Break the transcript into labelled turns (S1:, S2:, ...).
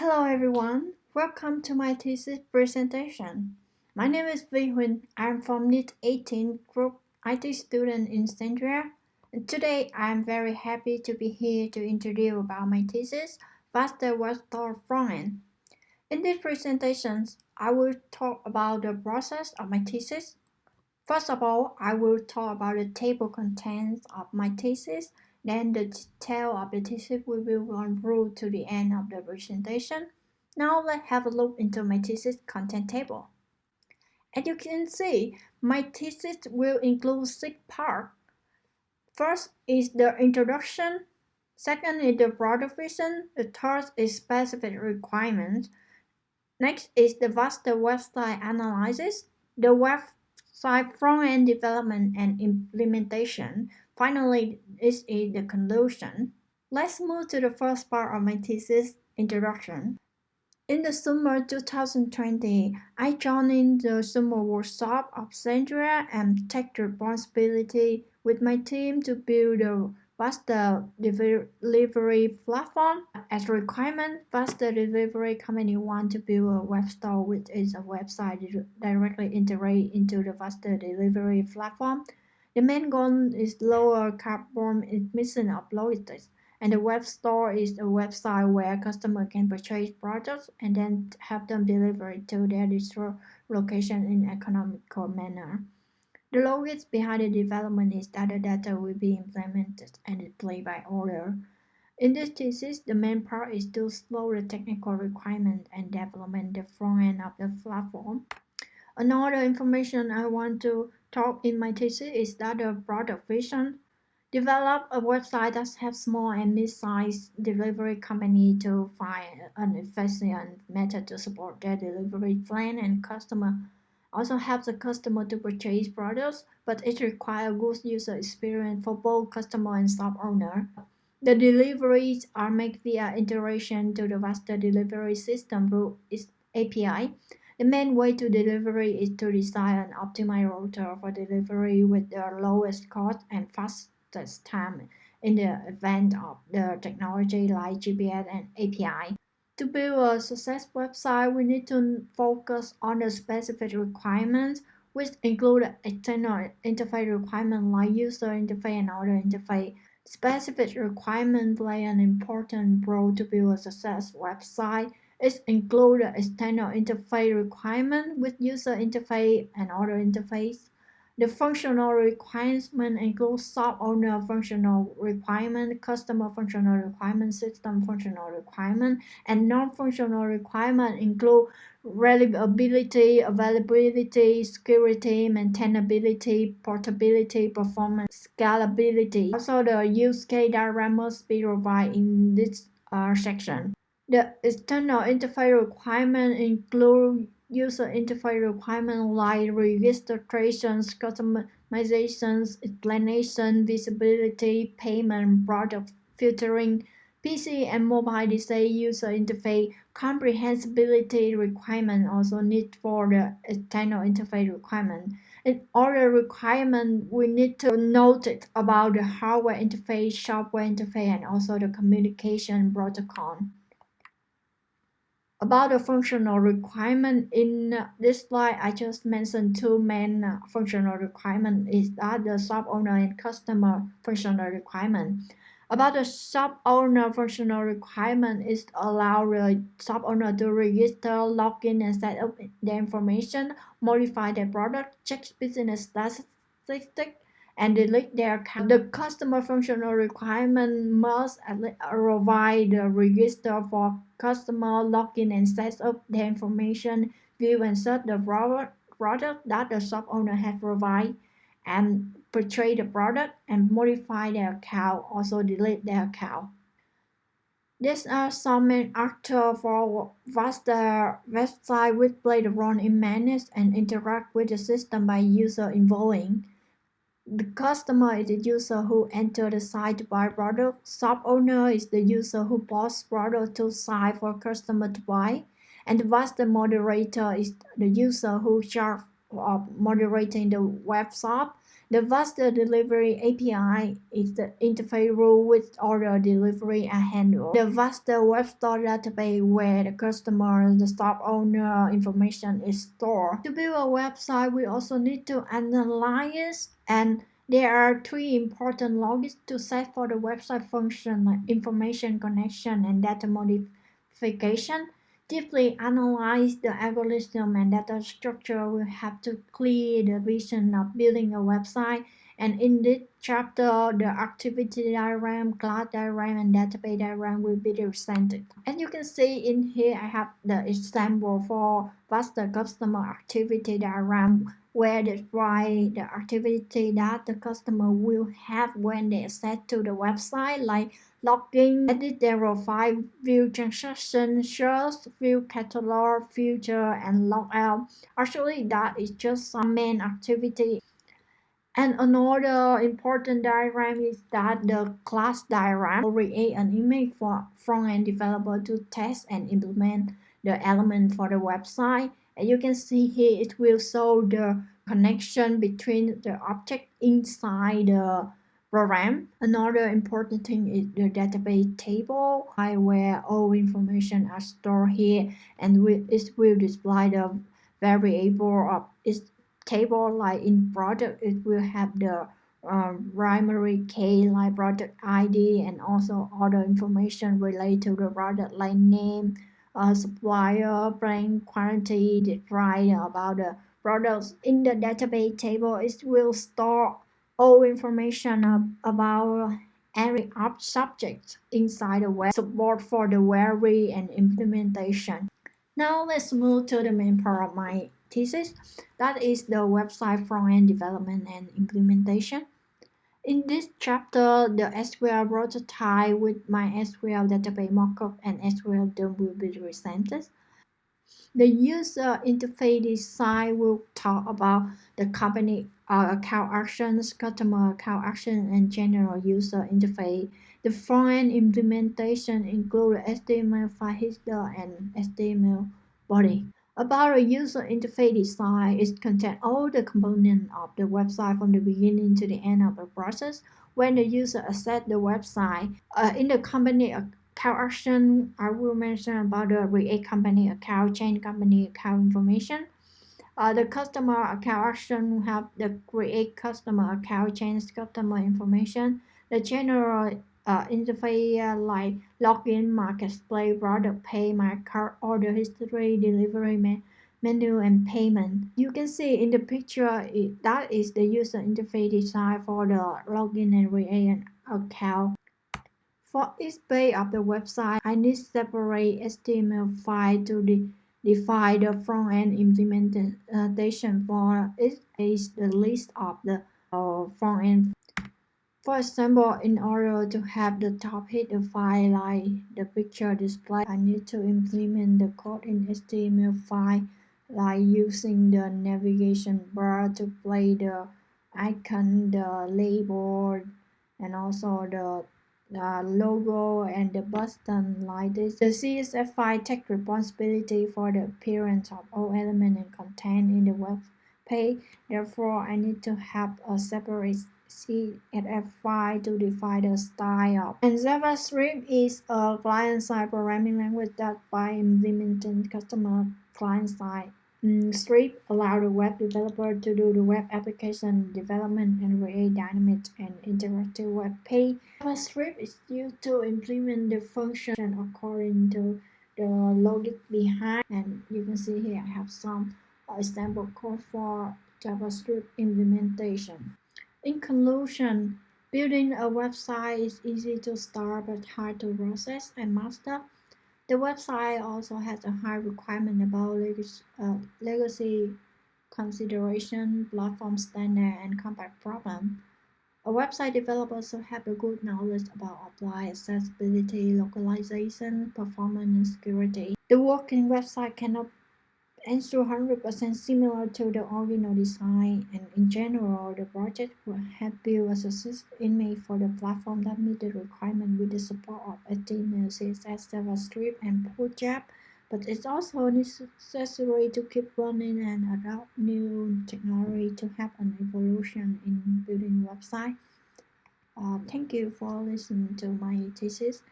S1: Hello everyone, welcome to my thesis presentation. My name is Vi Huyn. I'm from NIT 18 group IT student in Central. And today I'm very happy to be here to introduce about my thesis, Vaste Webstore Front-end. In this presentation, I will talk about the process of my thesis. First of all, I will talk about the table contents of my thesis. Then the detail of the thesis we will run through to the end of the presentation. Now let's have a look into my thesis content table. As you can see, my thesis will include 6 parts. First is the introduction. Second is the broader vision. The third is specific requirements. Next is the Vaste website analysis, the website front-end development and implementation. Finally, this is the conclusion. Let's move to the first part of my thesis, introduction. In the summer 2020, I joined the summer workshop of Sandra and take responsibility with my team to build a Vaste delivery platform. As a requirement, Vaste delivery company want to build a web store which is a website directly integrate into the Vaste delivery platform. The main goal is lower carbon emission of logistics. And the web store is a website where customers can purchase products and then have them delivered to their location in an economical manner. The logic behind the development is that the data will be implemented and displayed by order. In this thesis, the main part is to explore the technical requirements and development the front end of the platform. Another information I want to talk in my thesis is that the product vision. Develop a website that helps small and mid-sized delivery company to find an efficient method to support their delivery plan and customer. Also helps the customer to purchase products, but it requires good user experience for both customer and shop owner. The deliveries are made via integration to the Vaste delivery system through its API. The main way to delivery is to design an optimized router for delivery with the lowest cost and fastest time in the event of the technology like GPS and API. To build a successful website, we need to focus on the specific requirements, which include external interface requirements like user interface and other interface. Specific requirements play an important role to build a successful website. It includes the external interface requirement with user interface and other interface. The functional requirements include shop owner functional requirement, customer functional requirement, system functional requirement, and non-functional requirements include reliability, availability, security, maintainability, portability, performance, scalability. Also, the use case diagram must be provided in this section. The external interface requirements include user interface requirements like registrations, customizations, explanation, visibility, payment, product filtering, PC and mobile display user interface comprehensibility requirement also need for the external interface requirement. In other requirement, we need to note about the hardware interface, software interface, and also the communication protocol. About the functional requirement in this slide, I just mentioned two main functional requirements is that the shop owner and customer functional requirement. About the shop owner functional requirement is allow the shop owner to register, log in, and set up their information, modify their product, check business statistics, and delete their account. The customer functional requirement must provide the register for customer, log in and set up their information, view and search the product that the shop owner has provided, and purchase the product and modify their account, also delete their account. These are some main actors for Vaste website which play the role in manage and interact with the system by user involving. The customer is the user who enters the site to buy product. Shop owner is the user who posts product to site for customer to buy. And the Vaste moderator is the user who charge of moderating the web shop. The Vaste Delivery API is the interface rule which order delivery are handled. The Vaste Webstore database where the customer, the shop owner information is stored. To build a website, we also need to analyze, and there are three important logics to set for the website function like information connection and data modification. Deeply analyze the algorithm and data structure, we have to clear the vision of building a website. And in this chapter, the activity diagram, class diagram, and database diagram will be presented. And you can see in here, I have the example for Vaste customer activity diagram, where describe the activity that the customer will have when they access to the website, like login, edit their file, view transaction, search, view catalog, filter, and logout. Actually, that is just some main activity. And another important diagram is that the class diagram will create an image for front-end developer to test and implement the element for the website. And you can see here it will show the connection between the object inside the program. Another important thing is the database table, where all information are stored here, and it will display the variable of its table. Like in product, it will have the primary key like product ID, and also other information related to the product like name, supplier, brand, quantity, describe about the products. In the database table, it will store all information about every subject inside the web, support for the query and implementation. Now let's move to the main part of my thesis, that is the website front-end development and implementation. In this chapter, the SQL prototype with my SQL database mockup and SQL DOM will be presented. The user interface design will talk about the company account actions, customer account action, and general user interface. The front-end implementation includes HTML file header and HTML body. About the user interface design, it contains all the components of the website from the beginning to the end of the process. When the user accesses the website, in the company account action, I will mention about the create company account, change company account information. The customer account action have the create customer account, change customer information. The general interface like login, marketplace, product, pay, my card, order history, delivery menu, and payment. You can see in the picture that is the user interface design for the login and create an account. For each page of the website, I need separate HTML file to define the front-end implementation. For each page, the list of the front-end. For example, in order to have the top header file like the picture display, I need to implement the code in HTML file, like using the navigation bar to play the icon, the label, and also the logo and the button like this. The CSS file takes responsibility for the appearance of all elements and content in the web page. Therefore, I need to have a separate CSS file to define the style. And JavaScript is a client-side programming language that by implementing customer client-side script allow the web developer to do the web application development and create dynamic and interactive web page. JavaScript is used to implement the function according to the logic behind, and you can see here I have some example code for JavaScript implementation. In conclusion, building a website is easy to start but hard to process and master. The website also has a high requirement about legacy consideration, platform standard, and complex problem. A website developer should have a good knowledge about apply accessibility, localization, performance, and security. The working website cannot ensure 100% similar to the original design, and in general, the project will have built a successful image for the platform that meet the requirement with the support of HTML, CSS, JavaScript, and Bootstrap. but it's also necessary to keep learning and adopt new technology to have an evolution in building website. Thank you for listening to my thesis.